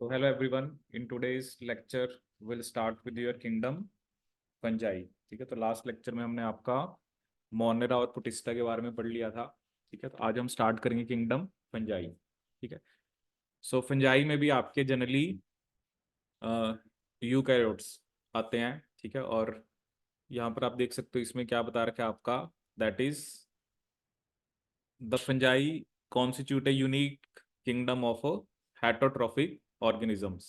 So hello everyone. In today's lecture, we'll start with your kingdom fungi. ठीक है, तो last lecture में हमने आपका मोनेरा और पुटिस्टा के बारे में पढ़ लिया था. ठीक है, तो आज हम स्टार्ट करेंगे किंगडम फंजाई. ठीक है, सो फंजाई में भी आपके जनरली यूकैरियोट्स आते हैं. ठीक है, और यहाँ पर आप देख सकते हो इसमें क्या बता रखा है आपका, that is the fungi constitute a unique kingdom of heterotrophic organisms.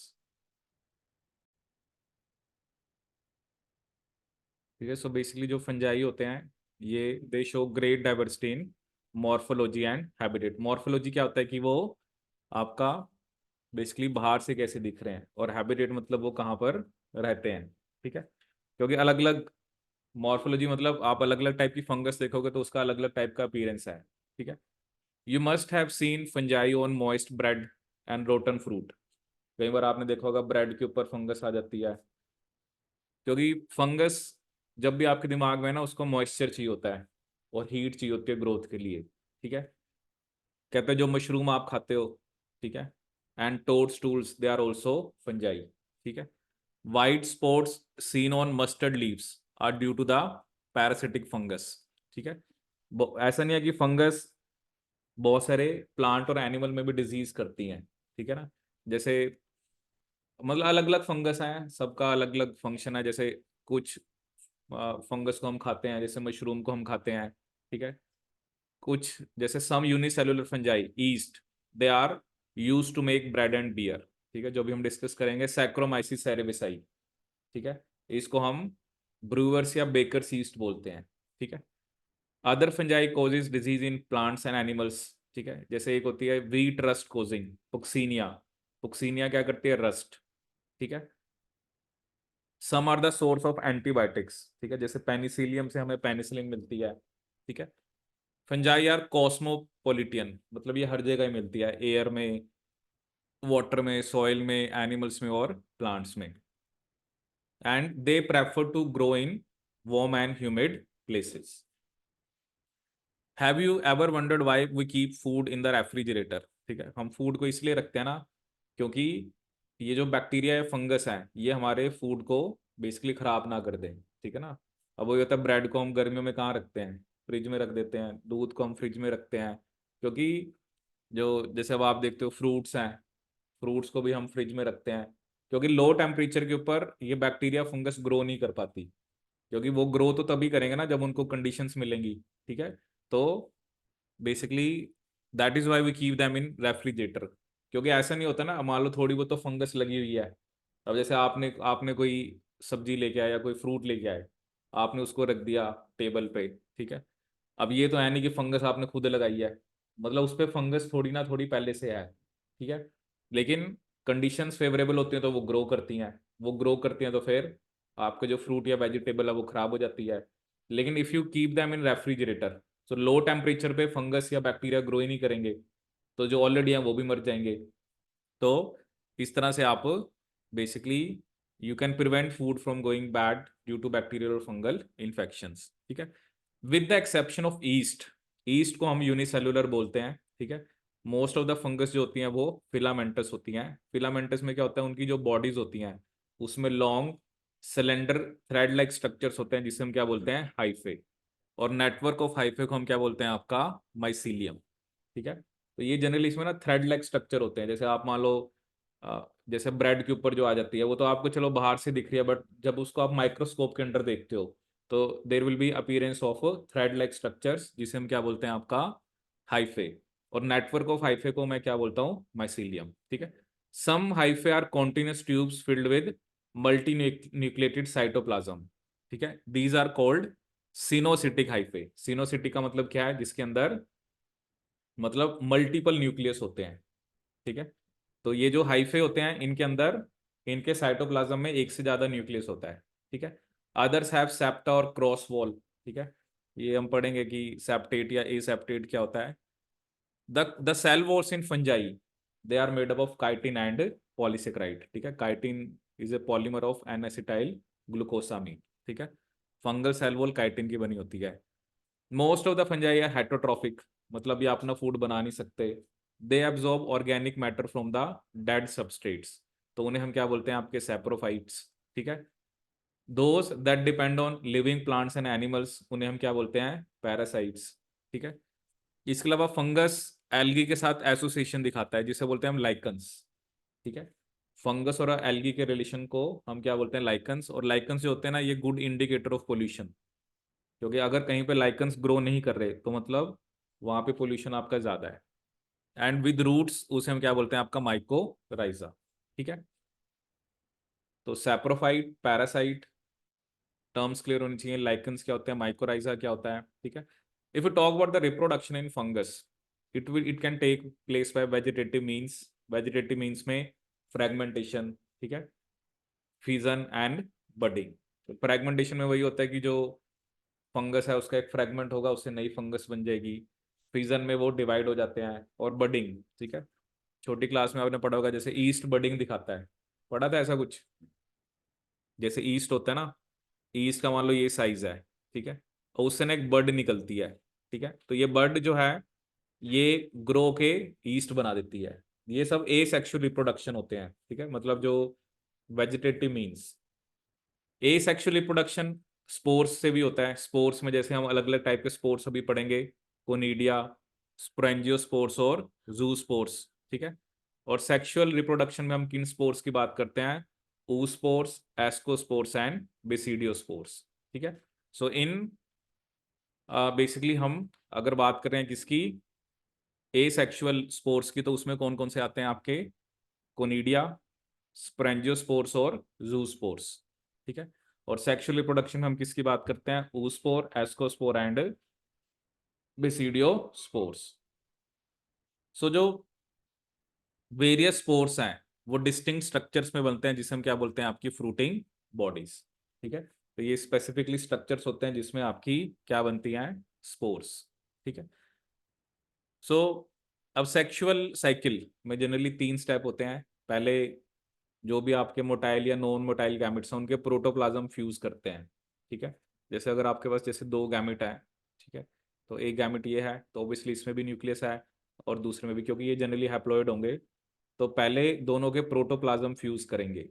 ठीक है, सो बेसिकली जो फंजाई होते हैं ये दे show great diversity in morphology and habitat. Morphology क्या होता है कि वो आपका बेसिकली बाहर से कैसे दिख रहे हैं, और हैबिटेट मतलब वो कहाँ पर रहते हैं. ठीक है, क्योंकि अलग अलग मॉर्फोलॉजी मतलब आप अलग अलग टाइप की फंगस देखोगे तो उसका अलग अलग टाइप का अपीयरेंस है. ठीक है, you must have seen fungi on moist bread and rotten fruit. कई बार आपने देखा होगा ब्रेड के ऊपर फंगस आ जाती है, क्योंकि फंगस जब भी आपके दिमाग में है ना, उसको मॉइस्चर चाहिए होता है और हीट चाहिए होती है ग्रोथ के लिए. ठीक है, कहते हैं जो मशरूम आप खाते हो. ठीक है, and toad stools they are also fungi. ठीक है, white spots seen on mustard leaves are due to the parasitic fungus. ठीक है, ऐसा नहीं है कि फंगस बहुत सारे प्लांट और एनिमल में भी डिजीज करती हैं. ठीक है ना, जैसे मतलब अलग अलग फंगस हैं, सबका अलग अलग फंक्शन है. जैसे कुछ फंगस को हम खाते हैं, जैसे मशरूम को हम खाते हैं. ठीक है, कुछ जैसे some unicellular fungi yeast they are used to make bread and beer. ठीक है, जो भी हम डिस्कस करेंगे सैक्रोमाइसिस सेरेविसाई. ठीक है, इसको हम ब्रूअर्स या बेकर्स ईस्ट बोलते हैं. ठीक है, other fungi causes disease in plants and animals. ठीक है, जैसे एक होती है wheat rust causing Puccinia. Puccinia क्या करती है, रस्ट. ठीक है, some are the source of antibiotics. ठीक है, जैसे पेनिसिलियम से हमें पेनिसिलिन मिलती है. ठीक है, फंजाई आर कॉस्मोपोलिटियन, मतलब ये हर जगह ही मिलती है, एयर में, वाटर में, सॉइल में, एनिमल्स में और प्लांट्स में. And they prefer to grow in warm and humid places. Have you ever wondered why we keep food in the refrigerator. ठीक है, हम फूड को इसलिए रखते हैं ना, क्योंकि ये जो बैक्टीरिया है, फंगस है, ये हमारे फूड को बेसिकली खराब ना कर दें. ठीक है ना, अब वो होता है ब्रेड को हम गर्मियों में कहाँ रखते हैं, फ्रिज में रख देते हैं. दूध को हम फ्रिज में रखते हैं, क्योंकि जो जैसे अब आप देखते हो फ्रूट्स हैं, फ्रूट्स को भी हम फ्रिज में रखते हैं, क्योंकि लो टेम्परेचर के ऊपर ये बैक्टीरिया फंगस ग्रो नहीं कर पाती. क्योंकि वो ग्रो तो तभी करेंगे ना जब उनको कंडीशंस मिलेंगी. ठीक है, तो basically that is why we keep them in refrigerator. क्योंकि ऐसा नहीं होता ना, मान लो थोड़ी बहुत तो फंगस लगी हुई है. अब जैसे आपने आपने कोई सब्जी लेके आया या कोई फ्रूट लेके आए, आपने उसको रख दिया टेबल पे. ठीक है, अब ये तो है नहीं कि फंगस आपने खुद लगाई है, मतलब उस पर फंगस थोड़ी ना थोड़ी पहले से है. ठीक है, लेकिन कंडीशंस फेवरेबल होती हैं तो वो ग्रो करती हैं. वो ग्रो करती हैं तो फिर आपका जो फ्रूट या वेजिटेबल है वो खराब हो जाती है. लेकिन if you keep them in refrigerator, तो लो टेम्परेचर पे फंगस या बैक्टीरिया ग्रो ही नहीं करेंगे, तो जो ऑलरेडी हैं वो भी मर जाएंगे. तो इस तरह से आप basically you can prevent food from going bad due to bacterial और फंगल इन्फेक्शंस. ठीक है, with the exception of yeast. Yeast को हम यूनिसेलुलर बोलते हैं. ठीक है, मोस्ट ऑफ द फंगस जो होती हैं वो फिलामेंटस होती हैं. फिलामेंटस में क्या होता है, उनकी जो बॉडीज होती हैं उसमें long cylinder thread like structures होते हैं, जिसे हम क्या बोलते हैं, हाइफे. और नेटवर्क ऑफ हाइफे को हम क्या बोलते हैं, आपका माइसीलियम. ठीक है, तो ये जनरली इसमें ना थ्रेड लाइक स्ट्रक्चर होते हैं. जैसे आप मान लो जैसे ब्रेड के ऊपर जो आ जाती है वो तो आपको चलो बाहर से दिख रही है, बट जब उसको आप माइक्रोस्कोप के अंदर देखते हो तो there will be appearance of thread like structures, जिसे हम क्या बोलते हैं, आपका हाइफे. और नेटवर्क ऑफ हाइफे को मैं क्या बोलता हूँ, माइसीलियम. ठीक है, some hyphae are continuous tubes filled with multi nucleated cytoplasm. ठीक है, these are called coenocytic hyphae. Coenocytic का मतलब क्या है, जिसके अंदर मतलब मल्टीपल न्यूक्लियस होते हैं. ठीक है, तो ये जो हाइफे होते हैं इनके अंदर, इनके साइटोप्लाज्म में एक से ज्यादा न्यूक्लियस होता है. ठीक है, अदर्स हैव सेप्टा और क्रॉस वॉल. ठीक है, ये हम पढ़ेंगे कि सेप्टेट या ए सेप्टेट क्या होता है. The cell walls in fungi they are made up of chitin and polysaccharide. ठीक है, chitin is a polymer of N acetyl glucosamine. ठीक है, फंगल सेल वॉल काइटिन की बनी होती है. Most of the fungi are heterotrophic, मतलब ये अपना फूड बना नहीं सकते. They absorb organic matter from the dead substrates, तो उन्हें हम क्या बोलते हैं आपके सैप्रोफाइट्स, ठीक है। Those that depend on living plants and animals, उन्हें हम क्या बोलते हैं पैरासाइट्स, ठीक है। इसके अलावा फंगस एल्गी के साथ एसोसिएशन दिखाता है जिसे बोलते हैं हम लाइकन्स, ठीक है। फंगस और एल्गी के रिलेशन को हम क्या बोलते हैं लाइकन्स, और लाइकन्स जो होते हैं ना ये गुड इंडिकेटर ऑफ पोल्यूशन, क्योंकि अगर कहीं पे लाइकन्स ग्रो नहीं कर रहे तो मतलब वहां पे पोल्यूशन आपका ज्यादा है। एंड विद रूट्स उसे हम क्या बोलते हैं आपका माइकोराइजा, ठीक है। तो सैप्रोफाइट पैरासाइट टर्म्स क्लियर होनी चाहिए, लाइकन्स क्या होते हैं, माइकोराइजा क्या होता है, ठीक है। If you talk about the reproduction in fungus, it can take place by vegetative means, vegetative means में फ्रेगमेंटेशन, ठीक है, फिजन एंड बडिंग। फ्रेगमेंटेशन में वही होता है कि जो फंगस है उसका एक फ्रेगमेंट होगा, उससे नई फंगस बन जाएगी। फिजन में वो डिवाइड हो जाते हैं, और बडिंग, ठीक है। छोटी क्लास में आपने पढ़ा होगा जैसे ईस्ट बडिंग दिखाता है, पढ़ा था ऐसा कुछ, जैसे ईस्ट होता है ना, ईस्ट का मान लो ये साइज है, ठीक है, और उससे ना एक बर्ड निकलती है, ठीक है, तो ये बर्ड जो है ये ग्रो के ईस्ट बना देती है। ये सब ए सेक्सुअल रिप्रोडक्शन होते हैं, ठीक है, मतलब जो वेजिटेटिव मीन्स। ए सेक्सुअल रिप्रोडक्शन स्पोर्स से भी होता है, स्पोर्स में जैसे हम अलग अलग टाइप के स्पोर्स अभी पढ़ेंगे, कोनिडिया, स्पोरेंजियोस्पोर्स और जूस्पोर्स, ठीक है। और सेक्सुअल रिप्रोडक्शन में हम किन स्पोर्स की बात करते हैं, oospores, एस्कोस्पोर्स एंड बेसिडियोस्पोर्स, ठीक है। सो इन बेसिकली हम अगर बात करें किसकी, ए सेक्सुअल स्पोर्स की, तो उसमें कौन कौन से आते हैं आपके, कोनिडिया, स्पोरेंजियोस्पोर्स और जूस्पोर्स, ठीक है। और सेक्सुअल रिप्रोडक्शन में हम किसकी बात करते हैं, oospore, एस्कोस्पोर एंड बेसिडियोस्पोर्स। सो जो वेरियस स्पोर्स हैं वो डिस्टिंक्ट स्ट्रक्चर्स में बनते हैं जिसे हम क्या बोलते हैं आपकी फ्रूटिंग बॉडीज, ठीक है। तो ये स्पेसिफिकली स्ट्रक्चर्स होते हैं जिसमें आपकी क्या बनती हैं, स्पोर्स, ठीक है। सो अब सेक्सुअल साइकिल में जनरली 3 स्टेप होते हैं। पहले जो भी आपके मोटाइल या नॉन मोटाइल गैमेट्स हैं उनके प्रोटोप्लाज्म फ्यूज करते हैं, ठीक है। जैसे अगर आपके पास जैसे 2 गैमेट है, ठीक है, तो एक गैमेट ये है तो ऑब्वियसली इसमें भी न्यूक्लियस है, और दूसरे में भी, क्योंकि ये जनरली हैप्लॉइड होंगे, तो पहले दोनों के प्रोटोप्लाज्म फ्यूज करेंगे,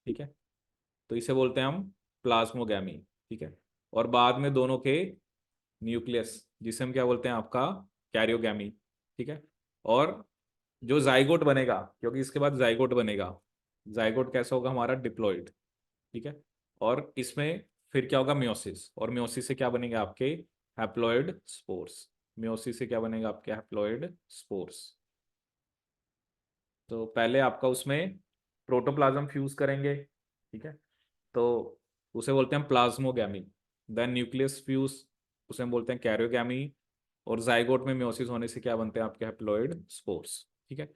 ठीक है, तो इसे बोलते हैं हम प्लाज्मोगैमी, ठीक है। और बाद में दोनों के न्यूक्लियस जिसे हम क्या बोलते हैं आपका कैरियोगैमी, ठीक है। और जो जाइगोट बनेगा, क्योंकि इसके बाद जाइगोट बनेगा, जाइगोट कैसा होगा हमारा, डिप्लॉइड, ठीक है। और इसमें फिर क्या होगा, मियोसिस, और मियोसिस से क्या बनेगा आपके हैप्लॉइड स्पोर्स, मियोसिस से क्या बनेगा आपके हैप्लॉइड स्पोर्स। तो पहले आपका उसमें प्रोटोप्लाज्म फ्यूज करेंगे, ठीक है, तो उसे बोलते हैं प्लाज्मोगैमी। देन न्यूक्लियस फ्यूज, उसे हम बोलते हैं कैरियोगैमी। और जाइगोट में मियोसिस होने से क्या बनते हैं आपके हैप्लॉइड स्पोर्स, ठीक है।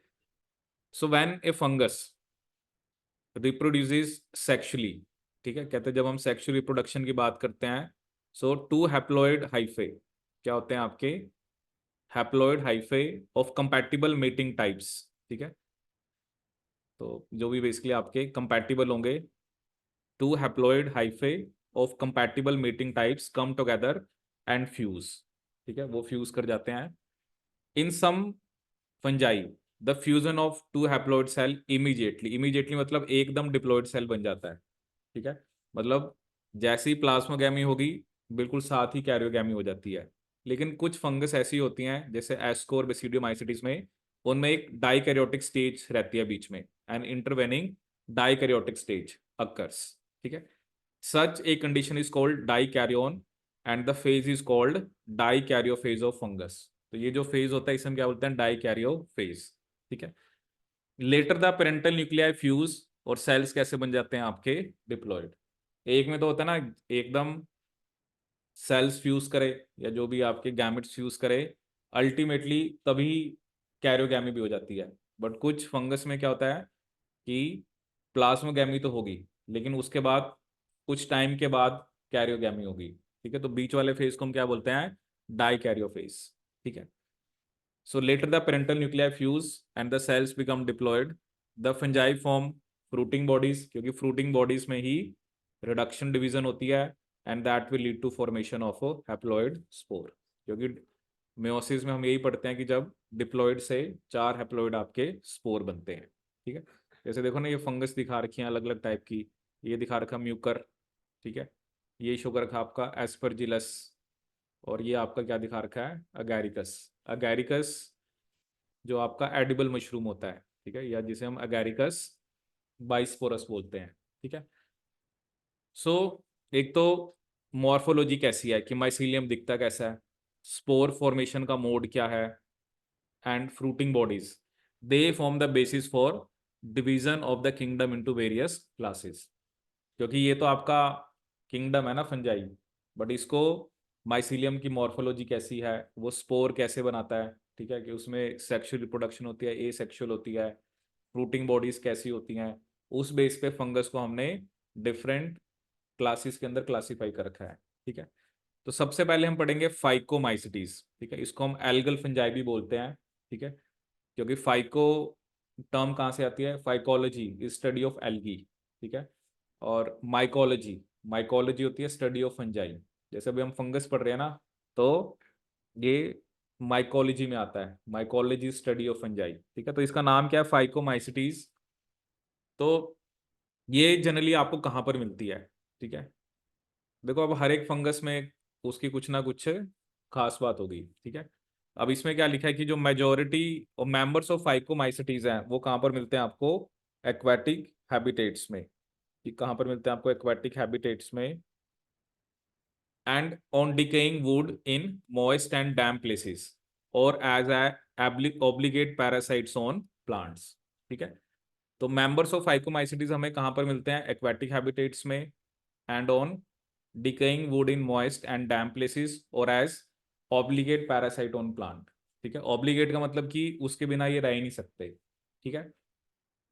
So when A fungus reproduces sexually, ठीक है, कहते हैं जब हम सेक्सुअल रिप्रोडक्शन की बात करते हैं, सो 2 हैप्लॉइड हाइफे क्या होते हैं आपके, haploid hyphae of compatible mating types, ठीक है। तो जो भी बेसिकली आपके कंपैटिबल होंगे, 2 haploid hyphae of compatible mating types come together and fuse, ठीक है, वो फ्यूज कर जाते हैं। In some fungi the fusion of 2 haploid cell immediately, immediately मतलब एकदम डिप्लॉइड सेल बन जाता है, ठीक है, मतलब जैसी प्लाज्मोगैमी होगी बिल्कुल साथ ही कैरियोगैमी हो जाती है। लेकिन कुछ फंगस ऐसी होती हैं जैसे एस्को और बेसिडियोमाइसिटीज में, उनमें एक डाइकैरियोटिक स्टेज रहती है बीच में, and intervening dikaryotic stage occurs, ठीक है। Such a condition is called dikaryon and the phase is called dikaryophase of fungus. तो ये जो फेज होता है इसे हम क्या बोलते हैं, डाइकैरियोफेज, ठीक है। Later the parental nuclei fuse, और सेल्स कैसे बन जाते हैं आपके डिप्लॉइड। एक में तो होता है ना एकदम सेल्स फ्यूज करे या जो भी आपके गैमेट्स फ्यूज करे, अल्टीमेटली तभी कैरियोगैमी भी हो जाती है। बट कुछ फंगस में क्या होता है कि प्लाज्मोगैमी तो होगी, लेकिन उसके बाद कुछ टाइम के बाद कैरियोगैमी होगी, ठीक है। तो बीच वाले फेज को हम क्या बोलते हैं, डाइकैरियोफेज, ठीक है। So later the parental nuclei fuse and the cells become diploid. The fungi form fruiting bodies, क्योंकि fruiting bodies में ही reduction division होती है, and that will lead to formation of a haploid spore, क्योंकि meiosis में हम यही पढ़ते हैं कि जब डिप्लॉइड से 4 हैप्लॉइड आपके स्पोर बनते हैं, ठीक है। जैसे देखो ना, ये फंगस दिखा रखी है अलग अलग टाइप की, ये दिखा रखा म्यूकर, ठीक है। ये शो कर रखा आपका एस्परजिलस, और ये आपका क्या दिखा रखा है, अगैरिकस। अगैरिकस जो आपका एडिबल मशरूम होता है, ठीक है, या जिसे हम अगैरिकस बाइस्पोरस बोलते हैं, ठीक है। सो एक तो मॉर्फोलॉजी कैसी है कि माइसीलियम दिखता कैसा है, स्पोर फॉर्मेशन का मोड क्या है, and fruiting bodies, they form the basis for division of the kingdom into various classes. क्योंकि ये तो आपका किंगडम है ना फंजाई, बट इसको माइसीलियम की मॉर्फोलॉजी कैसी है, वो स्पोर कैसे बनाता है, ठीक है, कि उसमें सेक्सुअल रिप्रोडक्शन होती है, ए सेक्सुअल होती है, फ्रूटिंग बॉडीज कैसी होती हैं, उस बेस पे फंगस को हमने डिफरेंट क्लासेस के अंदर क्लासीफाई कर रखा है, ठीक है। तो सबसे पहले हम पढ़ेंगे फाइकोमाइसिटीज, ठीक है, इसको हम एल्गल फंजाई भी बोलते हैं, ठीक है। क्योंकि फाइको टर्म कहाँ से आती है, phycology is study of algae, ठीक है। और माइकोलॉजी, माइकोलॉजी होती है स्टडी ऑफ फंजाई। जैसे अभी हम फंगस पढ़ रहे हैं ना, तो ये माइकोलॉजी में आता है, माइकोलॉजी स्टडी ऑफ फंजाई, ठीक है। तो इसका नाम क्या है, फाइकोमाइसिटीज। तो ये जनरली आपको कहाँ पर मिलती है, ठीक है। देखो अब हर एक फंगस में उसकी कुछ ना कुछ खास बात होगी, ठीक है। अब इसमें क्या लिखा है कि जो मेजोरिटी और मेंबर्स ऑफ फाइकोमाइसिटीज हैं वो कहाँ पर मिलते हैं आपको, एक्वाटिक हैबिटेट्स में, कि कहाँ पर मिलते हैं आपको, एक्वाटिक हैबिटेट्स में, and on decaying wood in moist and damp places, और as obligate parasites on plants, ठीक है। तो मेंबर्स ऑफ फाइकोमाइसिटीज हमें कहाँ पर मिलते हैं, एक्वाटिक हैबिटेट्स में, and on decaying wood in moist and damp places, और as obligate parasite on plant, ठीक है। obligate का मतलब कि उसके बिना ये रह ही नहीं सकते, ठीक है।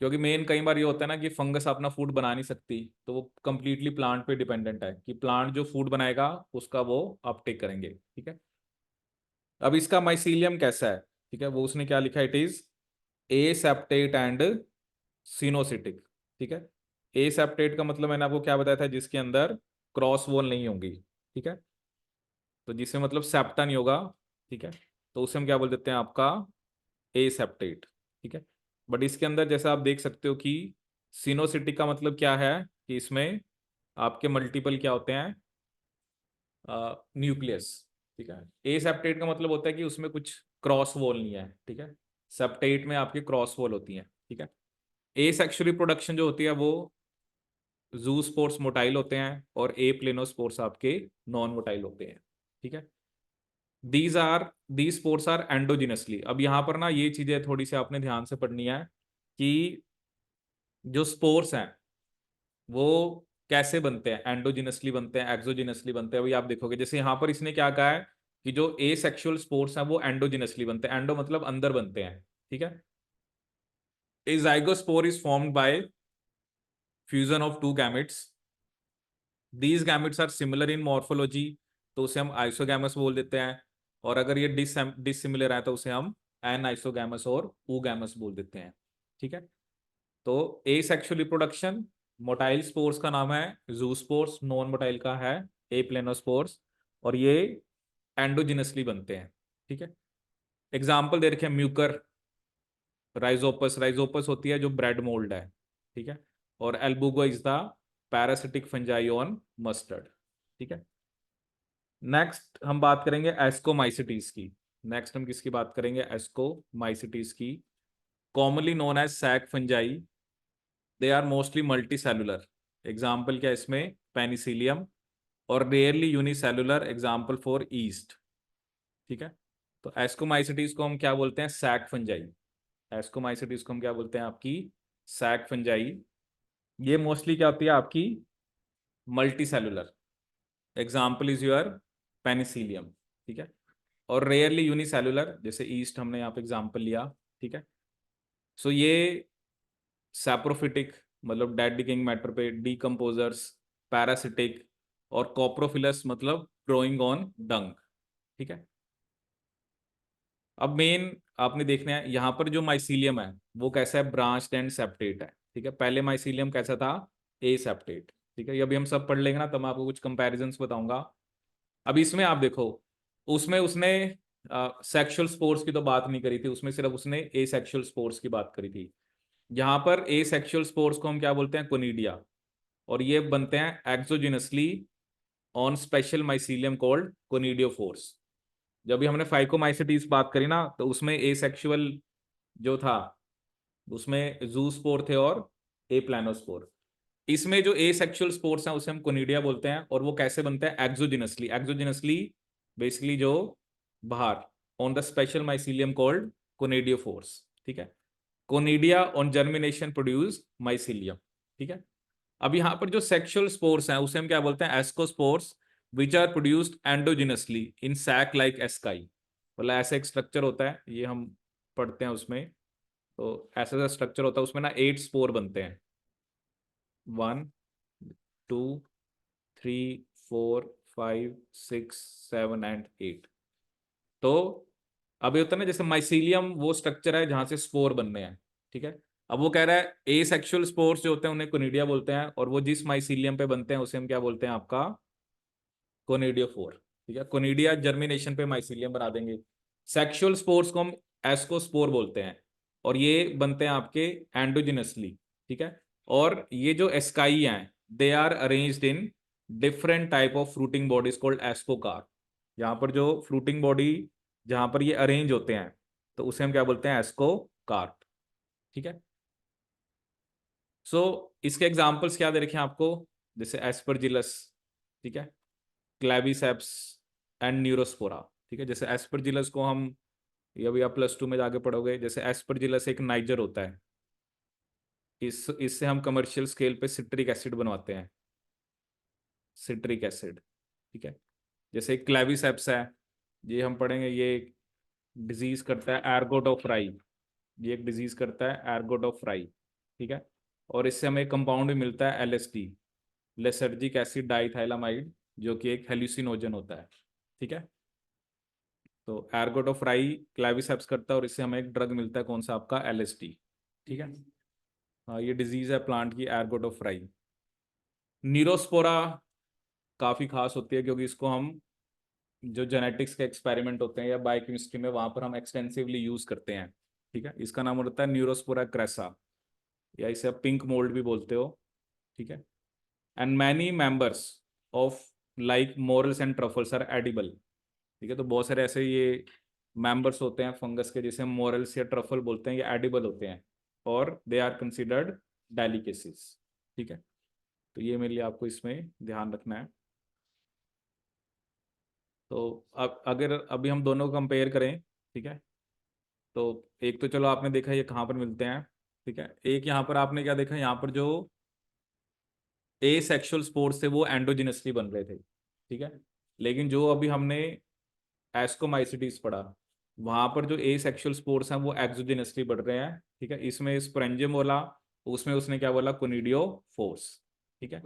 क्योंकि मेन कई बार ये होता है ना कि फंगस अपना फूड बना नहीं सकती, तो वो कंप्लीटली प्लांट पे डिपेंडेंट है कि प्लांट जो फूड बनाएगा उसका वो अपटेक करेंगे, ठीक है। अब इसका माइसीलियम कैसा है, ठीक है, वो उसने क्या लिखा है, इट इज एसेप्टेट एंड सिनोसिटिक, ठीक है। एसेप्टेट का मतलब मैंने आपको क्या बताया था, जिसके अंदर क्रॉस वॉल नहीं होगी, ठीक है। तो जिससे मतलब सेप्टा नहीं होगा, ठीक है, तो उसे हम क्या बोल देते हैं, आपका एसेप्टेट, ठीक है। बट इसके अंदर जैसा आप देख सकते हो कि सिनोसिटिक का मतलब क्या है, कि इसमें आपके मल्टीपल क्या होते हैं, न्यूक्लियस, ठीक है। एसेप्टेट का मतलब होता है कि उसमें कुछ क्रॉस वॉल नहीं है, ठीक है। सेप्टेट में आपकी क्रॉस वॉल होती है, ठीक है। एसेक्सुअली प्रोडक्शन जो होती है वो जू स्पोर्स मोटाइल होते हैं, और ए प्लेनोस्पोर्स आपके नॉन मोटाइल होते हैं, ठीक है। These spores are endogenously. अब यहाँ पर ना ये चीजें थोड़ी सी आपने ध्यान से पढ़नी है कि जो स्पोर्स हैं वो कैसे बनते हैं, एंडोजिनसली बनते हैं, एक्सोजिनसली बनते हैं। अभी आप देखोगे जैसे यहाँ पर इसने क्या कहा है कि जो ए सेक्शुअल स्पोर्स हैं वो एंडोजिनसली बनते हैं, एंडो मतलब अंदर बनते हैं, ठीक है। A zygospore is formed by fusion of two gametes, these gametes are similar in morphology, तो उसे हम आइसोगैमस बोल देते हैं। और अगर ये डिसिमिलर है तो उसे हम एन आइसोगैमस और ऊगैमस बोल देते हैं, ठीक है। तो ए सेक्सुअल रिप्रोडक्शन, मोटाइल स्पोर्स का नाम है जूस्पोर्स, नॉन मोटाइल का है ए प्लेनोस्पोर्स, और ये एंडोजिनसली बनते हैं, ठीक है। एग्जाम्पल दे रखे हैं म्यूकर, राइजोपस, राइजोपस होती है जो ब्रेड मोल्ड है, ठीक है। और albugo is the parasitic fungi on mustard, ठीक है। नेक्स्ट हम बात करेंगे एस्कोमाइसिटीज की। नेक्स्ट हम किसकी बात करेंगे, एस्कोमाइसिटीज की, commonly known as sac fungi. They are mostly multi cellular, example क्या है इसमें, पेनिसिलियम, और rarely unicellular, example for yeast, ठीक है। तो एस्कोमाइसिटीज को हम क्या बोलते हैं, सैक फंजाई। एस्कोमाइसिटीज को हम क्या बोलते हैं, आपकी सैक फंजाई। ये मोस्टली क्या होती है आपकी, multi cellular, example is your Penicillium, ठीक है। और रेयरली यूनिसेलुलर, जैसे ईस्ट हमने यहाँ पे एग्जाम्पल लिया, ठीक है। सो ये सैप्रोफिटिक मतलब डेड डिकेइंग मैटर पे, डीकम्पोजर्स, पैरासिटिक, और कॉप्रोफिलस मतलब ग्रोइंग ऑन डंग, ठीक है। अब मेन आपने देखना है यहाँ पर जो माइसीलियम है वो कैसा है, ब्रांच्ड एंड सेप्टेट है, ठीक है। पहले माइसीलियम कैसा था, ए सेप्टेट, ठीक है। ये अभी हम सब पढ़ लेंगे ना, तो मैं आपको कुछ कंपैरिजंस बताऊंगा। अब इसमें आप देखो, उसमें उसने सेक्सुअल स्पोर्स की तो बात नहीं करी थी उसमें, सिर्फ उसने ए सेक्सुअल स्पोर्स की बात करी थी। यहाँ पर ए सेक्सुअल स्पोर्स को हम क्या बोलते हैं, कोनिडिया, और ये बनते हैं exogenously on special mycelium called conidiophores. जब भी हमने फाइकोमाइसिटीज बात करी ना, तो उसमें ए सेक्सुअल जो था उसमें जूस्पोर थे और ए प्लानोस्पोर। इसमें जो ए सेक्सुअल स्पोर्स हैं उसे हम कोनिडिया बोलते हैं, और वो कैसे बनते हैं, एक्सोजिनसली। एक्सोजिनसली बेसिकली जो बाहर, on the special mycelium called कोनिडियोफोर्स, ठीक है। Conidia on germination produce mycelium, ठीक है। अब यहाँ पर जो सेक्सुअल स्पोर्स हैं उसे हम क्या बोलते हैं, ascospores, which are produced endogenously in sac like asci. मतलब ऐसा एक स्ट्रक्चर होता है, ये हम पढ़ते हैं उसमें। तो ऐसा स्ट्रक्चर होता है उसमें ना 8 स्पोर बनते हैं, 1 2 3 4 5 6 7 एंड 8। तो अब ये होता है ना, जैसे माइसीलियम वो स्ट्रक्चर है जहां से स्पोर बनने हैं, ठीक है। अब वो कह रहा है ए सेक्सुअल स्पोर्स जो होते हैं उन्हें कोनिडिया बोलते हैं, और वो जिस माइसीलियम पे बनते हैं उसे हम क्या बोलते हैं, आपका कोनिडियोफोर, ठीक है। कोनिडिया जर्मिनेशन पे माइसीलियम बना देंगे। सेक्सुअल स्पोर्स को हम एस्कोस्पोर बोलते हैं, और ये बनते हैं आपके एंडोजिनसली, ठीक है। और ये जो एस्काई हैं, they are arranged in different type of fruiting bodies called एस्कोकार। यहाँ पर जो फ्रूटिंग बॉडी जहां पर ये अरेंज होते हैं, तो उसे हम क्या बोलते हैं, एस्कोकार्प, ठीक है। सो इसके एग्जांपल्स क्या दे रखे हैं आपको, जैसे एस्परजिलस, ठीक है, क्लैविसेप्स एंड न्यूरोस्पोरा, ठीक है। जैसे एस्परजिलस को हम, ये अभी आप +2 में जाके पढ़ोगे, जैसे एस्परजिलस एक नाइजर होता है, इससे हम कमर्शियल स्केल पे सिट्रिक एसिड बनवाते हैं, सिट्रिक एसिड, ठीक है। जैसे क्लैविसेप्स है, ये हम पढ़ेंगे, ये डिजीज करता है एर्गोट ऑफ फ्राई, ये एक डिजीज करता है एर्गोट ऑफ फ्राई, ठीक है। और इससे हमें कंपाउंड भी मिलता है LSD, लेसर्जिक एसिड डाइथाइलामाइड, जो कि एक हेल्यूसिनोजन होता है, ठीक है। तो एर्गोट ऑफ फ्राई क्लैविसेप्स करता है, और इससे हमें एक ड्रग मिलता है, कौन सा, आपका LSD, ठीक है। हाँ, ये डिजीज है प्लांट की, एर्गोट ऑफ फ्राई। न्यूरोस्पोरा काफी खास होती है, क्योंकि इसको हम जो जेनेटिक्स के एक्सपेरिमेंट होते हैं या बायोकेमिस्ट्री में, वहां पर हम एक्सटेंसिवली यूज करते हैं, ठीक है। इसका नाम होता है न्यूरोस्पोरा क्रेसा, या इसे आप पिंक मोल्ड भी बोलते हो, ठीक है। And many members of like morels and truffles are edible, ठीक है। तो बहुत सारे ऐसे ये मेंबर्स होते हैं फंगस के, जिसे हम मोरल्स या ट्रफल बोलते हैं, ये एडिबल होते हैं, और दे आर कंसिडर्ड डेलिकेसीज, ठीक है। तो ये मेरे लिए आपको इसमें ध्यान रखना है। तो अब अगर अभी हम दोनों को कंपेयर करें, ठीक है, तो एक तो चलो आपने देखा ये कहाँ पर मिलते हैं, ठीक है। एक यहाँ पर आपने क्या देखा, यहाँ पर जो ए सेक्सुअल स्पोर्स थे वो एंडोजिनसली बन रहे थे, ठीक है। लेकिन जो अभी हमने एस्कोमाइसिटीज पढ़ा, वहां पर जो ए सेक्सुअल स्पोर्स हैं वो एक्सोजिनसली बढ़ रहे हैं, ठीक है। इसमें स्पोरेंजियम बोला, उसमें उसने क्या बोला, कोनिडियो फोर्स, ठीक है,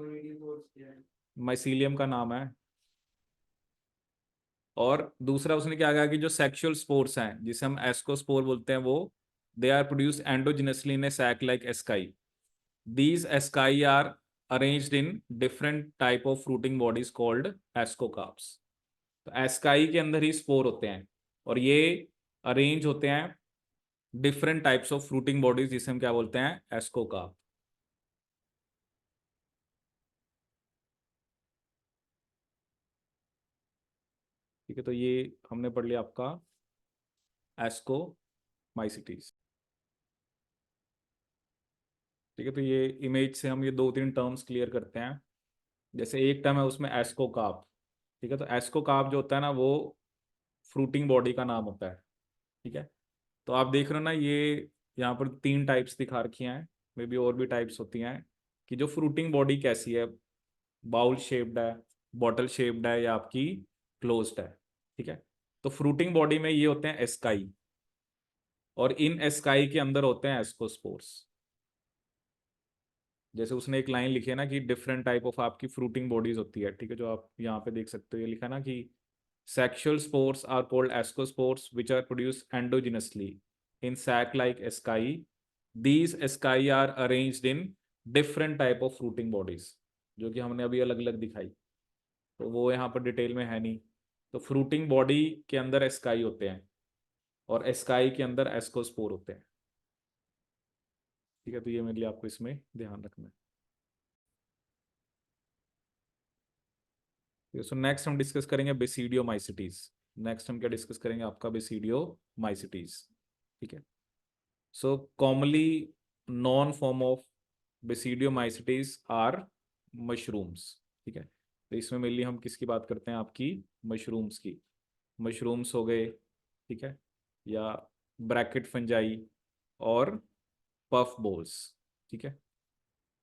माइसीलियम का नाम है। और दूसरा उसने क्या कहा कि जो सेक्सुअल स्पोर्स हैं जिसे हम एस्कोस्पोर बोलते हैं, वो they are produce endogenously in a sac like asci. These asci are arranged in different type of fruiting bodies called ascocarps. तो एस्काई के अंदर ही स्पोर होते हैं, और ये अरेंज होते हैं different types of fruiting bodies, जिसे हम क्या बोलते हैं, एस्कोकार्प, ठीक है। तो ये हमने पढ़ लिया आपका एस्कोमाइसिटीज, ठीक है। तो ये इमेज से हम ये 2-3 टर्म्स क्लियर करते हैं। जैसे एक टर्म है उसमें एस्कोकार्प, ठीक है। तो एस्कोकार्प जो होता है ना, वो फ्रूटिंग बॉडी का नाम होता है, ठीक है। तो आप देख रहे हो ना, ये यहाँ पर 3 टाइप्स दिखा रखी हैं, मे बी और भी टाइप्स होती हैं, कि जो फ्रूटिंग बॉडी कैसी है, बाउल शेप्ड है, बॉटल शेप्ड है, या आपकी क्लोज्ड है, ठीक है। तो फ्रूटिंग बॉडी में ये होते हैं एस्काई, और इन एस्काई के अंदर होते हैं एस्कोस्पोर्स। जैसे उसने एक लाइन लिखी है ना कि डिफरेंट टाइप ऑफ आपकी फ्रूटिंग बॉडीज होती है, ठीक है, जो आप यहाँ पे देख सकते हो, ये लिखा है ना कि sexual spores are called ascospores which are produced endogenously in sac-like asci. These asci are arranged in different type of fruiting bodies, जो कि हमने अभी अलग अलग दिखाई, तो वो यहाँ पर डिटेल में है नहीं। तो फ्रूटिंग बॉडी के अंदर एस्काई होते हैं और एस्काई के अंदर एस्कोस्पोर होते हैं। ठीक है, तो ये मेरे लिए आपको इसमें ध्यान रखना है। सो नेक्स्ट हम डिस्कस करेंगे बेसिडियोमाइसिटीज। नेक्स्ट हम क्या डिस्कस करेंगे, आपका बेसिडियोमाइसिटीज। ठीक है, so commonly known form of basidiomycetes are mushrooms. ठीक है, तो इसमें मेनली हम किसकी बात करते हैं, आपकी मशरूम्स की। मशरूम्स हो गए, ठीक है, या ब्रैकेट फंजाई और पफ बोल्स। ठीक है,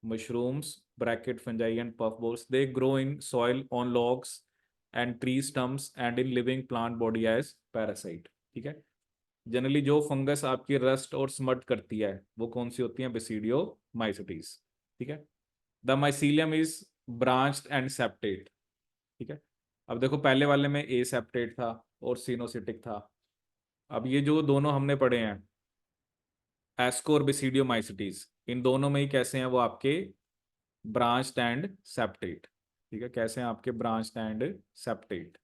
mushrooms, bracket fungi and puffballs, they grow in soil, on logs and tree stumps and in living plant body as parasite। ठीक है, जनरली जो फंगस आपकी रस्ट और स्मट करती है वो कौन सी होती है, बेसिडियो माइसिटीज। ठीक है, the mycelium is branched and septate. ठीक है, अब देखो पहले वाले में ए सेप्टेट था और सिनोसिटिक था। अब ये जो दोनों हमने पढ़े हैं एस्को और बेसिडियो माइसिटीज, इन दोनों में ही कैसे हैं वो आपके ब्रांच्ड एंड सेप्टेट। ठीक है, कैसे हैं आपके ब्रांच्ड एंड सेप्टेट।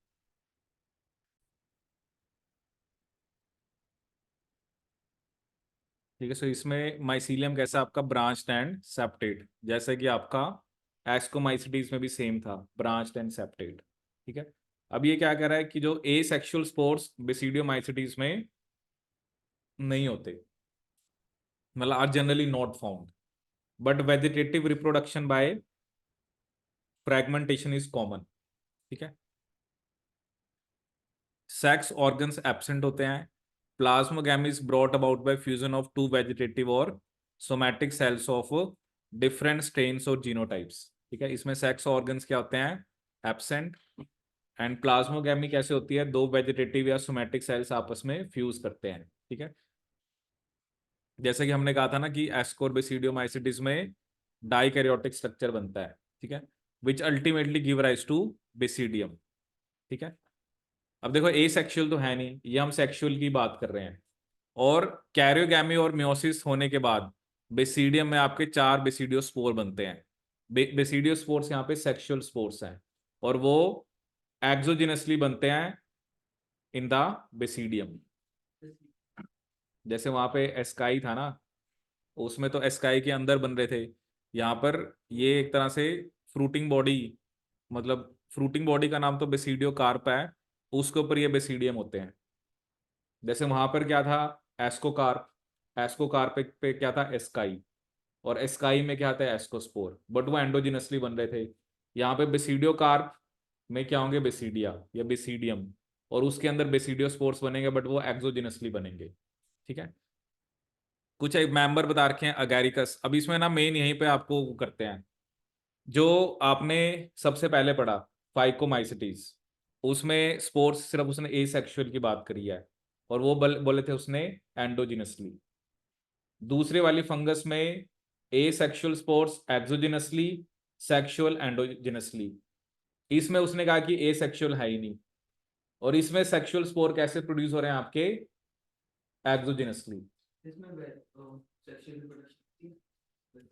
ठीक है, सो इसमें माइसीलियम कैसा आपका ब्रांच्ड एंड सेप्टेट, जैसे कि आपका एस्कोमाइसिटीज में भी सेम था, ब्रांच्ड एंड सेप्टेट। ठीक है, अब ये क्या कह रहा है कि जो ए सेक्सुअल स्पोर्स बेसिडियोमाइसिटीज में नहीं होते, मतलब are generally not found, but vegetative reproduction by fragmentation is common. ठीक है, सेक्स ऑर्गन्स एब्सेंट होते हैं। Plasmogamy is brought about by fusion of two vegetative और somatic cells of different strains or genotypes. ठीक है, इसमें सेक्स ऑर्गन्स क्या होते हैं, एब्सेंट। एंड प्लाज्मोगैमी कैसे होती है, दो वेजिटेटिव या सोमैटिक सेल्स आपस में फ्यूज करते हैं। ठीक है, जैसे कि हमने कहा था ना कि एस्कोर्बिसिडियोमाइसिटीज में डाइकैरियोटिक स्ट्रक्चर बनता है। ठीक है, which ultimately give rise to basidium. ठीक है, अब देखो ए सेक्सुअल तो है नहीं, ये हम सेक्सुअल की बात कर रहे हैं। और कैरियोगैमी और मियोसिस होने के बाद बेसिडियम में आपके चार बेसिडियो स्पोर बनते हैं। बेसिडियो स्पोर्स यहाँ पे सेक्सुअल स्पोर्स हैं और वो एक्सोजिनसली बनते हैं इन द बेसिडियम। जैसे वहां पे एस्काई था ना, उसमें तो एस्काई के अंदर बन रहे थे। यहाँ पर ये एक तरह से फ्रूटिंग बॉडी, मतलब फ्रूटिंग बॉडी का नाम तो बेसिडियो कार्प है, उसके ऊपर ये बेसिडियम होते हैं। जैसे वहां पर क्या था, एस्कोकार्प, एस्कोकार्प पे क्या था, एस्काई, और एस्काई में क्या था, एस्कोस्पोर, बट वो एंडोजिनसली बन रहे थे। यहाँ पे बेसिडियो कार्प में क्या होंगे, बेसिडिया या बेसिडियम, और उसके अंदर बेसिडियो स्पोर्स बनेंगे बट वो एक्सोजिनसली बनेंगे। ठीक है, कुछ एक मेंबर बता रखे हैं अगैरिकस। अब इसमें ना मेन यहीं पे आपको वो करते हैं, जो आपने सबसे पहले पढ़ा फाइकोमाइसिटीज, उसमें स्पोर्स सिर्फ उसने ए सेक्सुअल की बात करी है और वो बोले थे उसने एंडोजिनसली। दूसरे वाली फंगस में a sexual spores exogenously, sexual endogenously. इसमें उसने कहा कि ए सेक्सुअल है ही नहीं। और इसमें सेक्सुअल स्पोर कैसे प्रोड्यूस हो रहे हैं आपके, एक्सोजिनसली।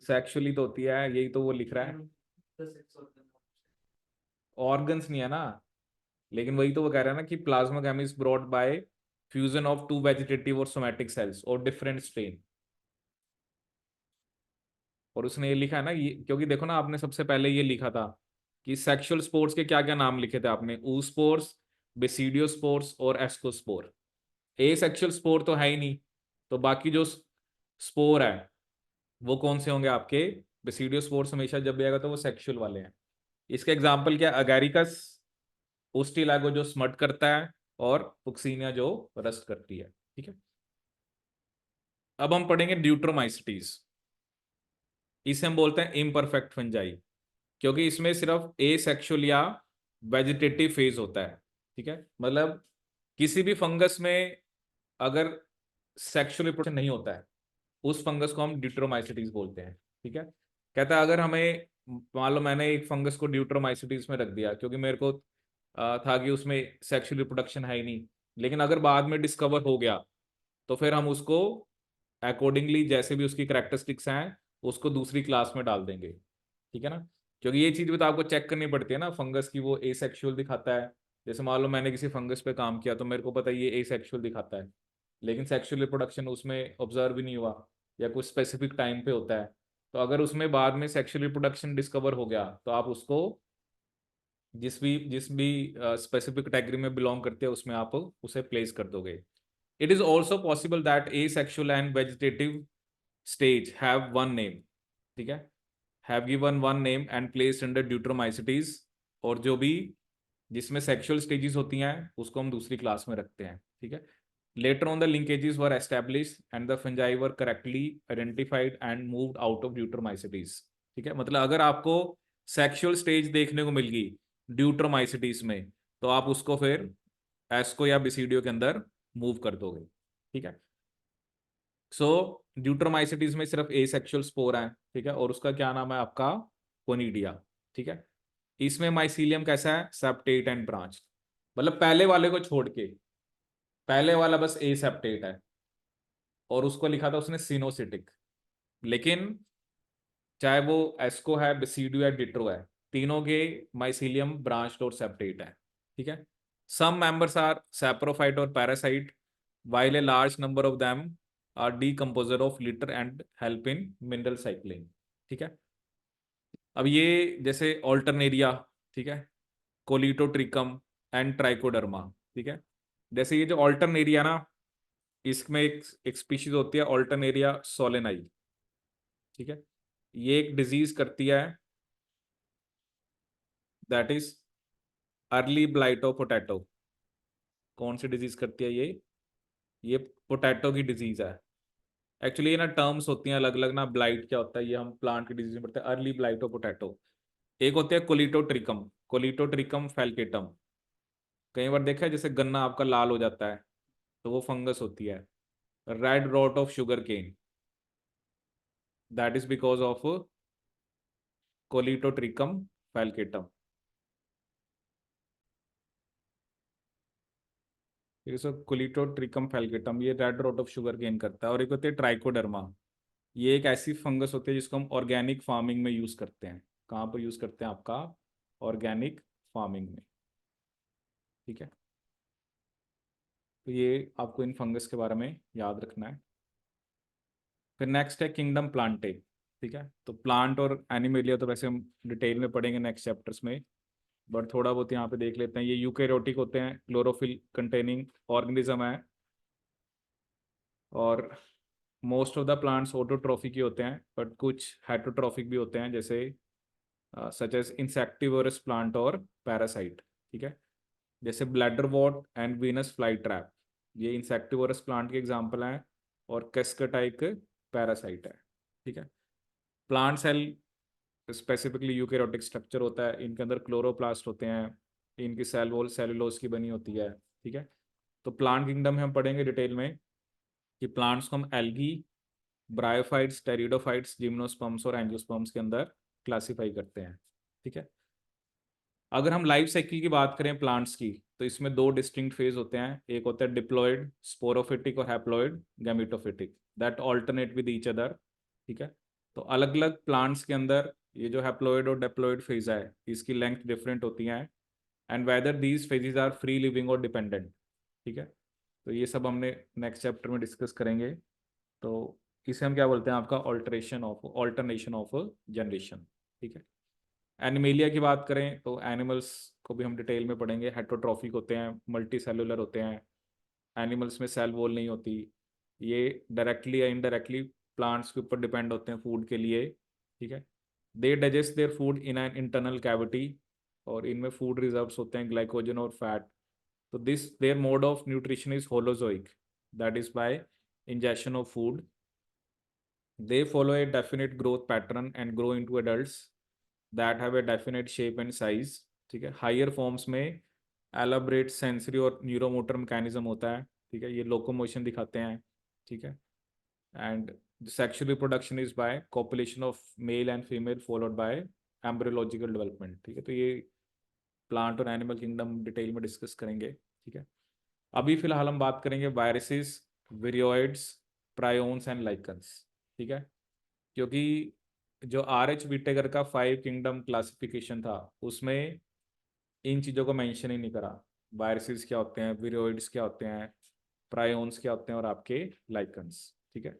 सेक्सुअली तो होती है, यही तो वो लिख रहा है, ऑर्गन्स नहीं है ना। लेकिन वही तो वो कह रहा है ना कि plasmogamy is brought by fusion of two vegetative और सोमैटिक सेल्स और डिफरेंट स्ट्रेन। और उसने ये लिखा है ना, ये क्योंकि देखो ना, आपने सबसे पहले ये लिखा था कि सेक्सुअल स्पोर्स के क्या क्या नाम लिखे थे आपने, ऊस्पोर्स, बेसिडियोस्पोर्स और एस्कोस्पोर। ए सेक्सुअल स्पोर तो है ही नहीं, तो बाकी जो स्पोर है वो कौन से होंगे आपके, बेसिडियोस्पोर्स हमेशा जब भी आएगा तो वो सेक्सुअल वाले हैं। इसका एग्जाम्पल क्या, अगैरिकस, ओस्टिलागो जो स्मट करता है, और पुक्सिनिया जो रस्ट करती है। ठीक है, अब हम पढ़ेंगे ड्यूट्रोमाइसिटीज। इसे हम बोलते हैं इम्परफेक्ट फंजाई, क्योंकि इसमें सिर्फ ए सेक्सुअल या वेजिटेटिव फेज होता है। ठीक है, मतलब किसी भी फंगस में अगर सेक्सुअल रिप्रोडक्शन नहीं होता है, उस फंगस को हम ड्यूट्रोमाइसिटीज बोलते हैं। ठीक है, कहता है अगर हमें, मान लो मैंने एक फंगस को ड्यूट्रोमाइसिटीज में रख दिया क्योंकि मेरे को था कि उसमें सेक्सुअल रिप्रोडक्शन है ही नहीं, लेकिन अगर बाद में डिस्कवर हो गया तो फिर हम उसको अकॉर्डिंगली जैसे भी उसकी करेक्टरिस्टिक्स हैं उसको दूसरी क्लास में डाल देंगे। ठीक है ना, क्योंकि ये चीज भी तो आपको चेक करनी पड़ती है ना, फंगस की वो ए सेक्सुअल दिखाता है जैसे मान लो मैंने किसी फंगस पे काम किया तो मेरे को पता है ये एसेक्सुअल दिखाता है, लेकिन सेक्सुअल रिप्रोडक्शन उसमें ऑब्जर्व ही नहीं हुआ, या कुछ स्पेसिफिक टाइम पे होता है। तो अगर उसमें बाद में सेक्सुअल रिप्रोडक्शन डिस्कवर हो गया तो आप उसको जिस भी स्पेसिफिक कैटेगरी में बिलोंग करते हैं उसमें आप उसे प्लेस कर दोगे। It is also possible that A sexual and vegetative stage have one name, ठीक है, have given one name and placed under Deuteromycetes. और जो भी जिसमें सेक्सुअल स्टेजेस होती हैं उसको हम दूसरी क्लास में रखते हैं, ठीक है। Later on the linkages were established and the fungi were correctly identified and moved out of Deuteromycetes, ठीक है। मतलब अगर आपको सेक्सुअल स्टेज देखने को मिल गई ड्यूट्रोमाइसिटीज में, तो आप उसको फिर एस्को या बिसीडियो के अंदर मूव कर दोगे, ठीक है। सो ड्यूट्रोमाइसिटीज में सिर्फ ए सेक्सुअल स्पोर है, ठीक है, और उसका क्या नाम है आपका, कोनिडिया, ठीक है। इसमें माइसीलियम कैसा है, सेप्टेट एंड ब्रांच। मतलब पहले वाले को छोड़ के, पहले वाला बस ए सेप्टेट है और उसको लिखा था उसने सिनोसिटिक। लेकिन चाहे वो एस्को है, बेसिडियो है, डिट्रो है, तीनों के माइसीलियम ब्रांच्ड और सेप्टेट है, ठीक है। सम मेंबर्स आर सैप्रोफाइट और parasite while a large number of them are decomposer of litter and help in mineral cycling, ठीक है। अब ये जैसे ऑल्टरनेरिया, ठीक है, कोलिटोट्रिकम एंड ट्राइकोडर्मा, ठीक है। जैसे ये जो ऑल्टरनेरिया ना, इसमें एक स्पीशीज होती है ऑल्टरनेरिया सोलेनाई, ठीक है। ये एक डिजीज करती है, that is early blight of potato. कौन सी डिजीज करती है ये पोटैटो की डिजीज है। एक्चुअली ये ना टर्म्स होती हैं अलग अलग ना, ब्लाइट क्या होता है ये हम प्लांट की डिजीज में पढ़ते हैं, अर्ली ब्लाइट ऑफ पोटैटो। एक होती है कोलिटोट्रिकम, कोलिटोट्रिकम फैल्केटम। कई बार देखा है जैसे गन्ना आपका लाल हो जाता है तो वो फंगस होती है। Red rot of sugar cane, that is because of colletotrichum falcatum. ठीक है सर, कोलिटोट्रिकम फैल्केटम ये red rot of sugar cane करता है। और एक होती है ट्राइकोडर्मा, ये एक ऐसी फंगस होती है जिसको हम ऑर्गेनिक फार्मिंग में यूज करते हैं। कहाँ पर यूज करते हैं आपका, ऑर्गेनिक फार्मिंग में, ठीक है। तो ये आपको इन फंगस के बारे में याद रखना है। फिर नेक्स्ट है किंगडम प्लांटे, ठीक है। तो प्लांट और एनिमेलिया तो वैसे हम डिटेल में पढ़ेंगे नेक्स्ट चैप्टर्स में, बट थोड़ा बहुत यहाँ पे देख लेते हैं। ये यूकेरियोटिक होते हैं, क्लोरोफिल कंटेनिंग ऑर्गेनिज्म है, और most of the plants autotrophic ही होते हैं, बट कुछ हेटरोट्रॉफिक भी होते हैं, जैसे सच एज इंसेक्टिवोरस प्लांट और पैरासाइट, ठीक है। जैसे bladderwort and Venus fly trap, ये इंसेक्टिवोरस प्लांट के एग्जाम्पल हैं, और कैस्केटाइक पैरासाइट है, ठीक है। Plant cell specifically eukaryotic structure होता है, इनके अंदर क्लोरोप्लास्ट होते हैं, इनकी सेल वॉल सेलुलोज की बनी होती है, ठीक है। तो प्लांट किंगडम में हम पढ़ेंगे डिटेल में कि प्लांट्स को हम एल्गी, ब्रायोफाइट्स, टेरिडोफाइट्स, जिम्नोस्पर्म्स और एंजियोस्पर्म्स के अंदर क्लासिफाई करते हैं, ठीक है। अगर हम लाइफ साइकिल की बात करें प्लांट्स की, तो इसमें दो डिस्टिंक्ट फेज होते हैं। एक होता है डिप्लॉयड स्पोरोफिटिक और haploid gametophytic, that alternate with each other, ठीक है। तो अलग अलग प्लांट्स के अंदर ये जो हैप्लॉयड और डिप्लॉयड फेज है इसकी लेंथ डिफरेंट होती है, and whether these phases are free living और डिपेंडेंट, ठीक है। तो ये सब हमने नेक्स्ट चैप्टर में डिस्कस करेंगे। तो इसे हम क्या बोलते हैं, आपका ऑल्टरनेशन ऑफ जनरेशन, ठीक है। एनिमेलिया की बात करें तो एनिमल्स को भी हम डिटेल में पढ़ेंगे। हेटरोट्रॉफिक होते हैं, मल्टी सेलुलर होते हैं, एनिमल्स में सेल वॉल नहीं होती, ये डायरेक्टली या इनडायरेक्टली प्लांट्स के ऊपर डिपेंड होते हैं फूड के लिए, ठीक है। They digest their food in an internal cavity, और इनमें फूड रिजर्व्स होते हैं ग्लाइकोजन और फैट। तो this their mode of nutrition is holozoic, that is by ingestion of food. They follow a definite growth pattern and grow into adults that have a definite shape and size, ठीक है। Higher forms में elaborate sensory और neuromotor mechanism होता है, ठीक है, ये locomotion दिखाते हैं, ठीक है। And sexual reproduction is by copulation of male and female followed by embryological development, ठीक है। तो ये प्लांट और एनिमल किंगडम डिटेल में डिस्कस करेंगे, ठीक है। अभी फिलहाल हम बात करेंगे वायरसेस, विरियोइड्स, प्रायोन्स एंड लाइकन्स, ठीक है। क्योंकि जो RH विटेकर का 5 किंगडम क्लासिफिकेशन था उसमें इन चीज़ों को मेंशन ही नहीं करा। वायरसेस क्या होते हैं, विरोइड्स क्या होते हैं, प्रायोन्स क्या होते हैं, और आपके लाइकन्स, ठीक है।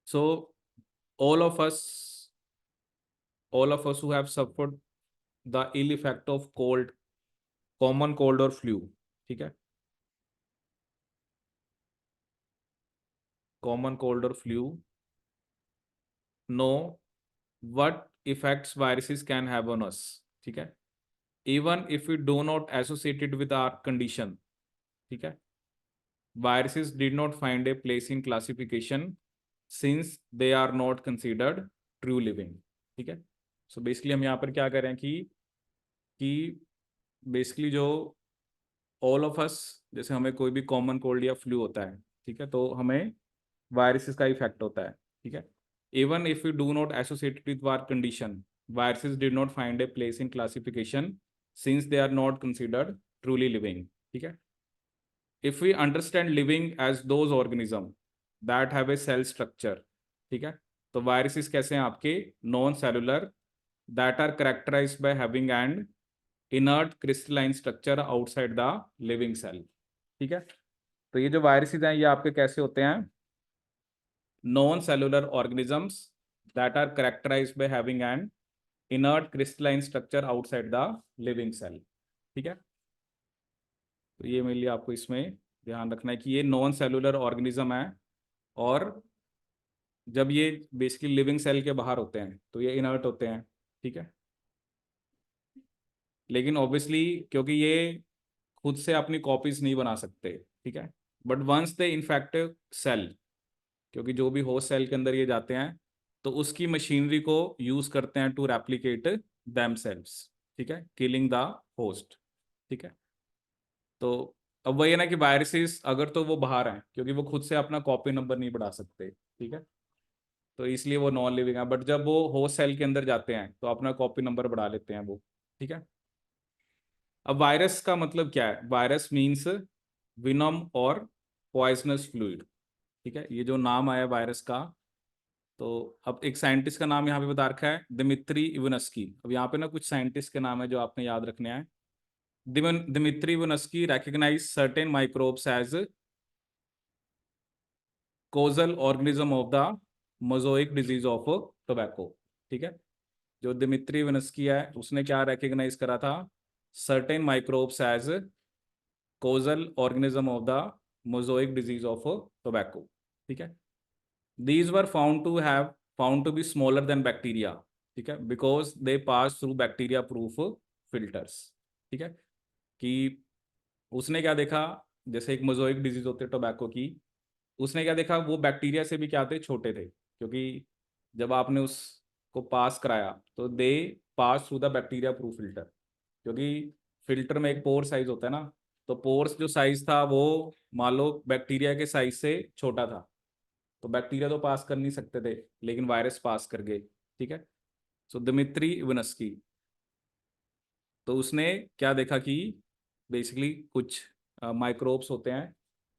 So all of us all of us who have suffered the ill effect of cold, common cold or flu, ठीक है, common cold or flu, know what effects viruses can have on us, ठीक है, even if we do not associate it with our condition, ठीक है, viruses did not find a place in classification since they are not considered true living, ठीक है। So basically हम यहाँ पर क्या करें कि बेसिकली जो ऑल ऑफ अस, जैसे हमें कोई भी कॉमन कोल्ड या फ्लू होता है, ठीक है, तो हमें वायरसेस का इफेक्ट होता है, ठीक है। Even if you do not associated with war condition, viruses did not find a place in classification since they are not considered truly living, ठीक है। If we understand living as those organism that have a cell structure, ठीक है, तो viruses कैसे हैं आपके, non cellular, that are characterized by having and inert crystalline structure outside the living cell, ठीक है। तो ये जो वायरसेस हैं ये आपके कैसे होते हैं, non cellular organisms that are characterized by having an inert crystalline structure outside the living cell, ठीक है। तो ये मेरे लिए आपको इसमें ध्यान रखना है कि ये नॉन सेलुलर ऑर्गेनिज्म है, और जब ये बेसिकली लिविंग सेल के बाहर होते हैं तो ये इनर्ट होते हैं, ठीक है। लेकिन ऑब्वियसली क्योंकि ये खुद से अपनी कॉपीज नहीं बना सकते, ठीक है, but once they infect cell, क्योंकि जो भी होस्ट सेल के अंदर ये जाते हैं तो उसकी मशीनरी को यूज करते हैं टू रेप्लिकेट देमसेल्व्स, ठीक है, किलिंग द होस्ट, ठीक है। तो अब वही है ना कि वायरसेस अगर तो वो बाहर हैं क्योंकि वो खुद से अपना कॉपी नंबर नहीं बढ़ा सकते, ठीक है, तो इसलिए वो नॉन लिविंग है, बट जब वो होस्ट सेल के अंदर जाते हैं तो अपना कॉपी नंबर बढ़ा लेते हैं वो, ठीक है। अब वायरस का मतलब क्या है, वायरस मीन्स विनम और पॉइजनस फ्लूइड, ठीक है, ये जो नाम आया वायरस का। तो अब एक साइंटिस्ट का नाम यहाँ पे बता रखा है, दिमित्री इवनस्की। अब यहाँ पे ना कुछ साइंटिस्ट के नाम है जो आपने याद रखने हैं। Dmitri Ivanovsky recognize certain microbes as causal organism of the mosaic disease of tobacco, ठीक है। जो दिमित्री इवनस्की है उसने क्या recognize करा था, certain microbes as causal organism of the mosaic disease of tobacco, ठीक है। These were found to be smaller than bacteria, ठीक है, because they pass through bacteria proof filters, ठीक है। कि उसने क्या देखा, जैसे एक मोज़ोइक डिजीज होती है टोबैको की, उसने क्या देखा, वो बैक्टीरिया से भी क्या थे, छोटे थे, क्योंकि जब आपने उसको पास कराया तो they pass through the bacteria proof filter, क्योंकि फिल्टर में एक पोर साइज होता है ना, तो पोर्स जो साइज था वो मान लो बैक्टीरिया के साइज से छोटा था, तो बैक्टीरिया तो पास कर नहीं सकते थे लेकिन वायरस पास कर गए, ठीक है। सो दिमित्री इवनस्की, तो उसने क्या देखा कि बेसिकली कुछ माइक्रोब्स होते हैं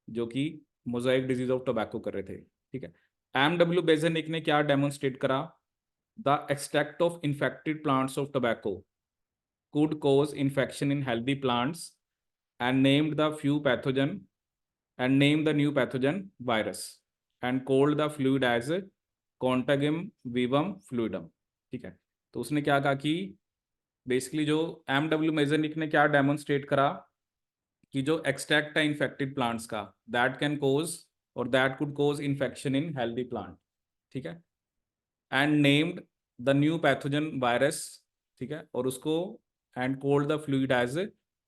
जो कि मोजाइक डिजीज ऑफ टोबैको कर रहे थे, ठीक है। एमडब्ल्यू बेजेनिक ने क्या डेमोन्स्ट्रेट करा, the extract of infected plants of tobacco could cause infection in healthy plants and named the few pathogen and named the new pathogen virus and called the fluid as contagium vivum fluidum, ठीक है। तो उसने क्या कहा कि basically जो MW मेजनिक ने क्या डेमोन्स्ट्रेट करा कि जो एक्सट्रैक्ट है इन्फेक्टेड प्लांट्स का, that can cause or that could cause infection in healthy plant, ठीक है, and named the new pathogen virus, ठीक है, और उसको and called the fluid as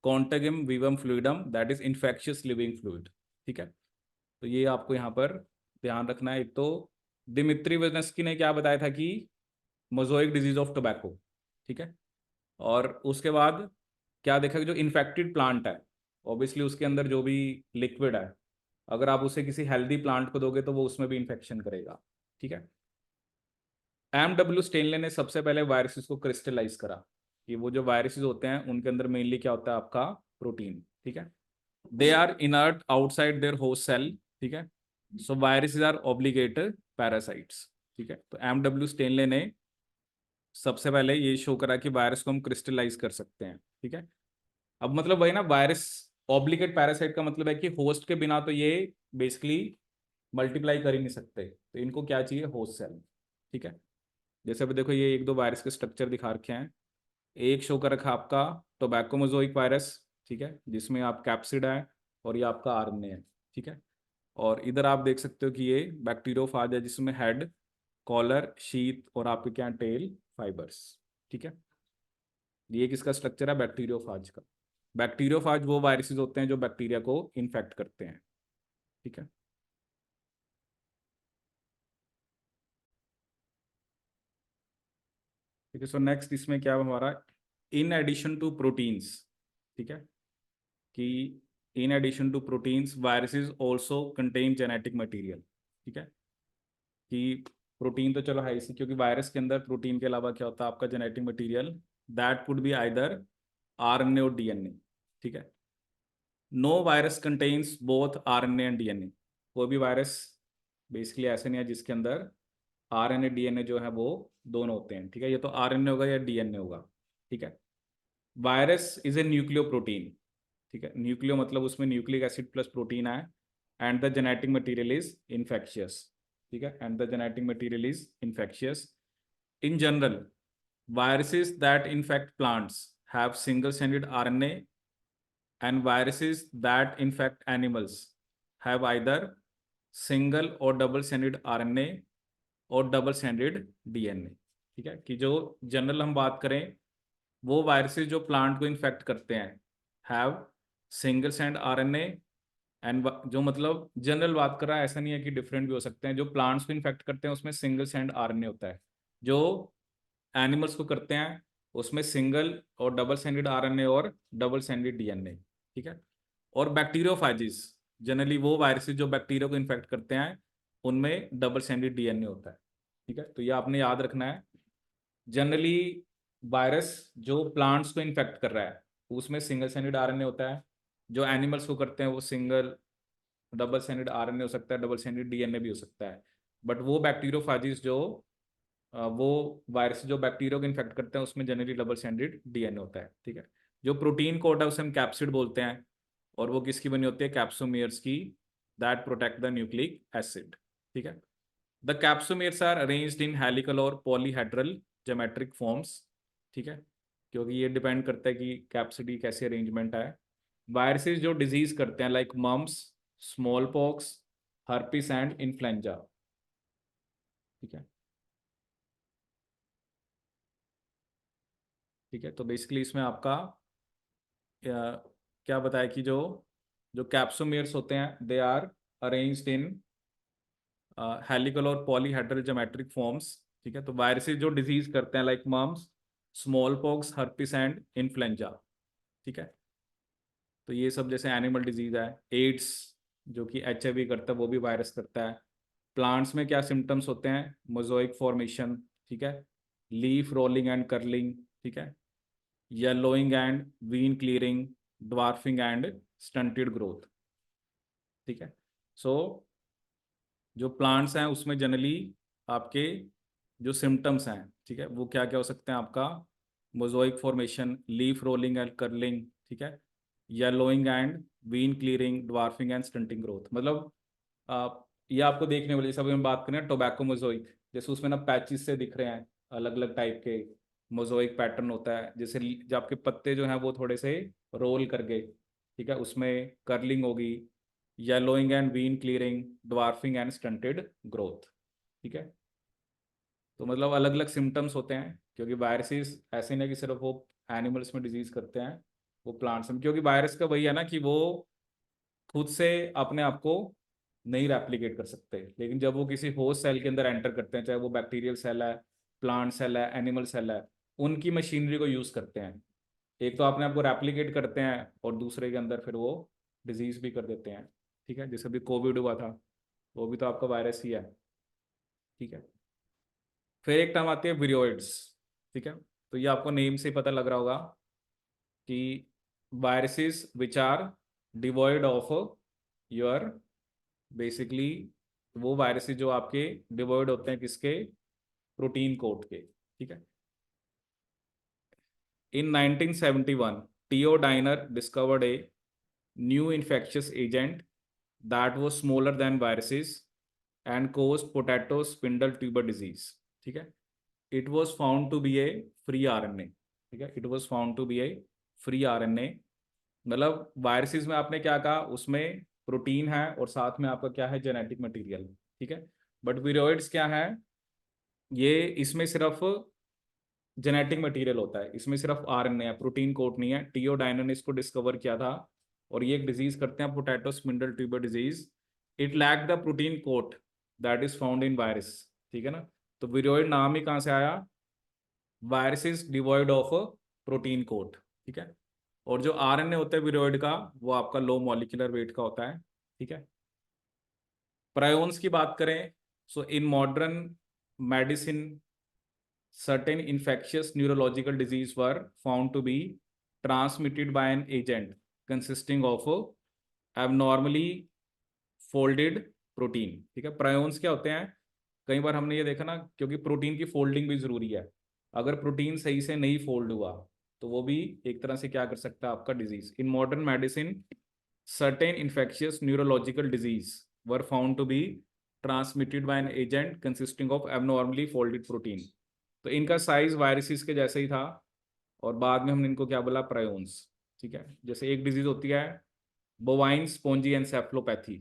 contagium vivum fluidum that is infectious living fluid, ठीक है। तो ये आपको यहाँ पर ध्यान रखना है। एक तो दिमित्री वेजनस्की ने क्या बताया था कि मोज़ोइक डिजीज ऑफ टोबैको, ठीक है, और उसके बाद क्या देखा कि जो इन्फेक्टेड प्लांट है ऑब्वियसली उसके अंदर जो भी लिक्विड है अगर आप उसे किसी हेल्दी प्लांट को दोगे तो वो उसमें भी इन्फेक्शन करेगा, ठीक है। एमडब्ल्यू स्टेनले ने सबसे पहले वायरसेस को क्रिस्टलाइज करा कि वो जो वायरसेस होते हैं उनके अंदर मेनली क्या होता है, आपका प्रोटीन, ठीक है। They are inert outside their host cell, ठीक है, so viruses are obligate parasites, ठीक है। तो एमडब्ल्यू स्टेनले ने सबसे पहले ये शो करा कि वायरस को हम क्रिस्टलाइज कर सकते हैं, ठीक है। अब मतलब वही ना, वायरस ऑब्लिगेट पैरासाइट का मतलब है कि होस्ट के बिना तो ये बेसिकली मल्टीप्लाई कर ही नहीं सकते, तो इनको क्या चाहिए, होस्ट सेल। ठीक है, जैसे अभी देखो ये एक दो वायरस के स्ट्रक्चर दिखा रखे हैं। एक शो कर रखा है आपका टोबैको मोज़ोइक वायरस, ठीक है, जिसमें आप कैप्सिड है और ये आपका आरएनए है। ठीक है, और इधर आप देख सकते हो कि ये बैक्टीरियोफाज है जिसमें हेड, कॉलर, शीथ और आपके क्या टेल, फाइबर्स। ठीक है, ये किसका स्ट्रक्चर है, बैक्टीरियोफाज का। बैक्टीरियोफाज वो वायरसेस होते हैं जो बैक्टीरिया को इन्फेक्ट करते हैं। ठीक है, ठीक है। सो नेक्स्ट इसमें क्या है हमारा, इन एडिशन टू प्रोटीन्स। ठीक है, कि in addition to proteins viruses also contain genetic material. ठीक है, कि प्रोटीन तो चलो है इसी, क्योंकि वायरस के अंदर प्रोटीन के अलावा क्या होता है आपका genetic material, that could be either RNA और डीएनए। ठीक है, no virus contains both RNA and DNA. कोई भी वायरस बेसिकली ऐसे नहीं है जिसके अंदर आरएनए डीएनए जो है वो दोनों होते हैं। ठीक है, ये तो आरएनए होगा या डीएनए होगा। ठीक है, virus is a nucleo protein. ठीक है, न्यूक्लियो मतलब उसमें न्यूक्लिक एसिड प्लस प्रोटीन है, and the genetic material is infectious. ठीक है, and the genetic material is infectious. In general, viruses that infect plants have single-stranded RNA, and viruses that infect animals have either single or double-stranded RNA और double standard DNA. ठीक है, कि जो general हम बात करें, वो वायरसेस जो प्लांट को इन्फेक्ट करते हैं have single stand RNA, and जो मतलब जनरल बात कर रहा है, ऐसा नहीं है कि डिफरेंट भी हो सकते हैं। जो प्लांट्स को इन्फेक्ट करते हैं उसमें सिंगल स्टैंड आरएनए होता है, जो एनिमल्स को करते हैं उसमें सिंगल और डबल स्टैंडर्ड आरएनए और डबल स्टैंडर्ड डीएनए। ठीक है, और बैक्टीरियोफाइजिस, जनरली वो वायरसेस जो बैक्टीरिया को इन्फेक्ट करते हैं उनमें डबल स्टैंडर्ड डीएनए होता है। ठीक है, तो ये आपने याद रखना है। जनरली वायरस जो प्लांट्स को इन्फेक्ट कर रहा है उसमें सिंगल स्टैंडर्ड आरएनए होता है, जो एनिमल्स को करते हैं वो सिंगल डबल स्टैंडर्ड आरएनए हो सकता है, डबल स्टैंडर्ड डीएनए भी हो सकता है। बट वो बैक्टीरियोफाजिस जो वो वायरस जो बैक्टीरिया को इन्फेक्ट करते हैं उसमें जनरली डबल स्टैंडर्ड डीएनए होता है। ठीक है, जो प्रोटीन कोट है उसे हम कैप्सिड बोलते हैं, और वो किसकी बनी होती है, कैप्सोमियर्स की, that protect the nucleic acid. ठीक है, the capsomeres are arranged in helical और पॉलीहेड्रल ज्योमेट्रिक फॉर्म्स। ठीक है, क्योंकि ये डिपेंड करता है कि कैप्सिड की कैसी अरेंजमेंट है। वायरसेस जो डिजीज करते हैं like mumps, small pox, herpes and influenza. ठीक है, ठीक है, तो बेसिकली इसमें आपका क्या बताया कि जो जो कैप्सोमियर्स होते हैं they are arranged in helical और पॉलीहेड्रल ज्योमेट्रिक फॉर्म्स। ठीक है, तो वायरसेस जो डिजीज करते हैं like mumps, small pox, herpes and influenza. ठीक है, तो ये सब जैसे एनिमल डिजीज है, एड्स जो कि एचआईवी करता है वो भी वायरस करता है। प्लांट्स में क्या सिम्टम्स होते हैं, मोज़ोइक फॉर्मेशन। ठीक है, लीफ रोलिंग एंड कर्लिंग। ठीक है, yellowing and vein clearing, dwarfing and stunted growth. ठीक है, सो जो प्लांट्स हैं उसमें जनरली आपके जो सिम्टम्स हैं, ठीक है, वो क्या क्या हो सकते हैं आपका, mosaic formation, leaf rolling and curling. ठीक है, yellowing and vein clearing, dwarfing and stunting growth. मतलब ये आपको देखने वाली, जैसे अभी हम बात करें टोबैको मोज़ोइक, जैसे उसमें ना पैचिस से दिख रहे हैं अलग अलग टाइप के मोज़ोइक पैटर्न होता है, जैसे जो आपके पत्ते जो हैं वो थोड़े से रोल कर गए। ठीक है, उसमें कर्लिंग होगी, yellowing and vein clearing, dwarfing and stunted growth. ठीक है, तो मतलब अलग अलग सिम्टम्स होते हैं, क्योंकि वायरसेस ऐसे नहीं कि सिर्फ वो एनिमल्स में डिजीज करते हैं, वो प्लांट्स में, क्योंकि वायरस का वही है ना कि वो खुद से अपने आप को नहीं रेप्लिकेट कर सकते, लेकिन जब वो किसी होस्ट सेल के अंदर एंटर करते हैं, चाहे वो बैक्टीरियल सेल है, प्लांट सेल है, एनिमल सेल है, उनकी मशीनरी को यूज करते हैं। एक तो अपने आप को रेप्लिकेट करते हैं और दूसरे के अंदर फिर वो डिजीज भी कर देते हैं। ठीक है, जैसे अभी कोविड हुआ था, वो भी तो आपका वायरस ही है। ठीक है, फिर एक टर्म आती है विरियोइड्स। ठीक है, तो ये आपको नेम से ही पता लग रहा होगा कि viruses which are devoid of your, basically वो वायरसेस जो आपके डिवॉइड होते हैं किसके, प्रोटीन कोड के। ठीक है, इन 1971 Theo Diner discovered a new infectious agent that was smaller than viruses and caused potato spindle tuber disease. ठीक है, it was found to be a free RNA. ठीक है, it was found to be a free RNA. मतलब viruses में आपने क्या कहा, उसमें प्रोटीन है और साथ में आपका क्या है, जेनेटिक मटेरियल. ठीक है, बट विरोइड्स क्या है, ये इसमें सिर्फ जेनेटिक मटेरियल होता है, इसमें सिर्फ आरएनए है, प्रोटीन कोट नहीं है. टीओडाइनर ने इसको डिस्कवर किया था और ये एक डिजीज करते हैं, potato spindle tuber disease. It lack the protein coat that is found in virus. ठीक है ना, तो विरोइड नाम ही कहाँ से आया, virus is devoid of protein coat. ठीक है, और जो आरएनए होता है विरोइड का, वो आपका लो मॉलिक्यूलर वेट का होता है. ठीक है, प्रायोन्स की बात करें, so in modern medicine certain infectious neurological disease were found to be transmitted by an agent consisting of abnormally folded protein. ठीक है, प्रायोन्स क्या होते हैं, कई बार हमने ये देखा ना, क्योंकि प्रोटीन की फोल्डिंग भी जरूरी है. अगर प्रोटीन सही से नहीं फोल्ड हुआ तो वो भी एक तरह से क्या कर सकता है, आपका disease. In modern medicine certain infectious neurological disease were found to be transmitted by an agent consisting of abnormally folded protein. तो इनका साइज वायरसेस के जैसे ही था और बाद में हमने इनको क्या बोला, प्रायोन्स. ठीक है, जैसे एक डिजीज होती है बोवाइन स्पॉन्जी एनसेफलोपैथी,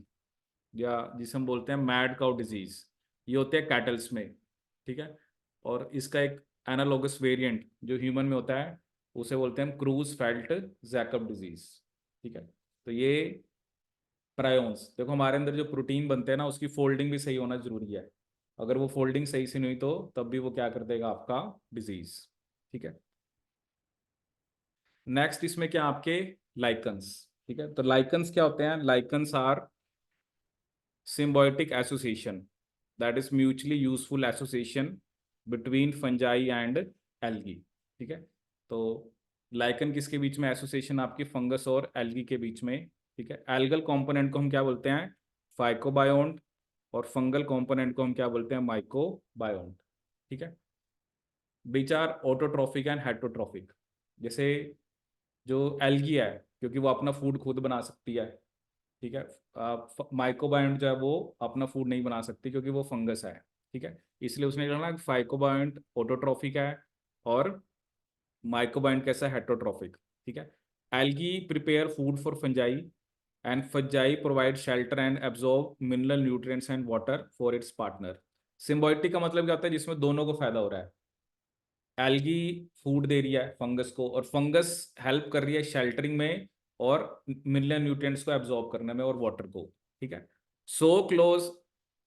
या जिसे हम बोलते हैं मैड काउ डिजीज, ये होते हैं कैटल्स में. ठीक है, और इसका एक एनालॉगस वेरिएंट जो ह्यूमन में होता है उसे बोलते हैं क्रूज फेल्ट जैकब डिजीज. ठीक है, तो ये प्रायोन्स. देखो हमारे अंदर जो प्रोटीन बनते हैं ना, उसकी फोल्डिंग भी सही होना जरूरी है. अगर वो फोल्डिंग सही से नहीं हुई तो तब भी वो क्या कर देगा, आपका डिजीज. ठीक है, नेक्स्ट इसमें क्या आपके लाइकन्स. ठीक है, तो लाइकन्स क्या होते हैं, lichens are symbiotic association, that is mutually useful association between fungi and algae. ठीक है, तो लाइकन किसके बीच में एसोसिएशन, आपकी फंगस और एल्गी के बीच में. ठीक है, एल्गल कंपोनेंट को हम क्या बोलते हैं, फाइकोबायोन्ट, और फंगल कंपोनेंट को हम क्या बोलते हैं, माइकोबायोन्ट. ठीक है, which are autotrophic and heterotrophic. जैसे जो एल्गी है, क्योंकि वो अपना फूड खुद बना सकती है. ठीक है, माइकोबायोन्ट जो है वो अपना फूड नहीं बना सकती क्योंकि वो फंगस है. ठीक है, इसलिए उसने कहा ना फाइकोबायोन्ट ऑटोट्रॉफिक है और माइकोबायोन्ट कैसा, हेटरोट्रॉफिक. ठीक है, algae prepare food for fungi and fungi provide shelter and absorb mineral nutrients and water for its partner. Symbiotic का मतलब क्या होता है, जिसमें दोनों को फायदा हो रहा है. एल्गी फूड दे रही है फंगस को और फंगस हेल्प कर रही है शेल्टरिंग में और मिनरल न्यूट्रिएंट्स को एब्जॉर्ब करने में और वाटर को. ठीक है, so close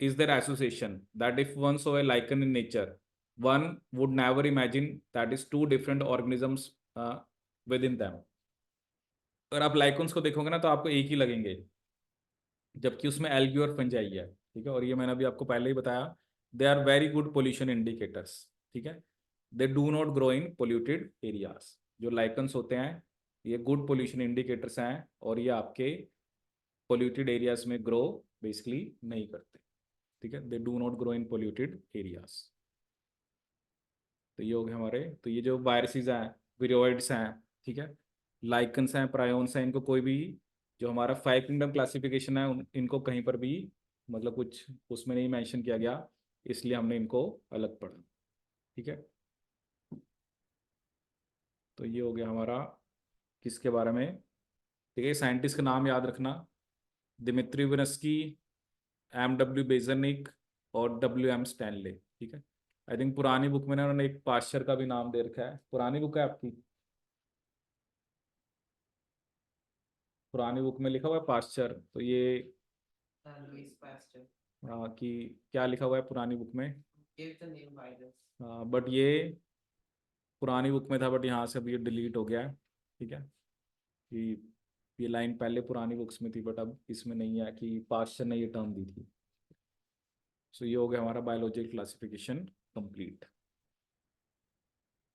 is there association that if one so a lichen in nature, one would never imagine that is two different organisms within them. अगर आप लाइकन्स को देखोगे ना तो आपको एक ही लगेंगे, जबकि उसमें एल्गी और फंजाई है. ठीक है, और ये मैंने अभी आपको पहले ही बताया, they are very good pollution indicators. ठीक है, they do not grow in polluted areas. जो लाइकन्स होते हैं ये गुड पोल्यूशन इंडिकेटर्स हैं और ये आपके पोल्यूटेड एरियाज में ग्रो बेसिकली नहीं करते. ठीक है, they do not grow in polluted areas. तो ये हो गए हमारे, तो ये जो वायरसेस हैं, विरोइड्स हैं. ठीक है, लाइकन्स हैं, प्रायोन्स हैं, इनको कोई भी, जो हमारा 5 किंगडम क्लासिफिकेशन है इनको कहीं पर भी मतलब कुछ उसमें नहीं मेंशन किया गया, इसलिए हमने इनको अलग पढ़ा. ठीक है, तो ये हो गया हमारा किसके बारे में. ठीक है, साइंटिस्ट का नाम याद रखना, दिमित्री विनस्की, M.W. बेजनिक और W.M. स्टैनले. ठीक है, आई थिंक पुरानी बुक में ना उन्होंने एक पाश्चर का भी नाम दे रखा है. पुरानी बुक है आपकी, पुरानी बुक में लिखा हुआ है पाश्चर, तो ये लुइस पास्टर कि क्या लिखा हुआ है पुरानी बुक में. gave the name virus. But ये पुरानी बुक में था, बट यहाँ से अब ये डिलीट हो गया है. ठीक है, कि ये लाइन पहले पुरानी बुक्स में थी बट अब इसमें नहीं है कि पाश्चर ने ये टर्म दी थी. सो ये हो गया हमारा बायोलॉजिकल क्लासिफिकेशन कंप्लीट.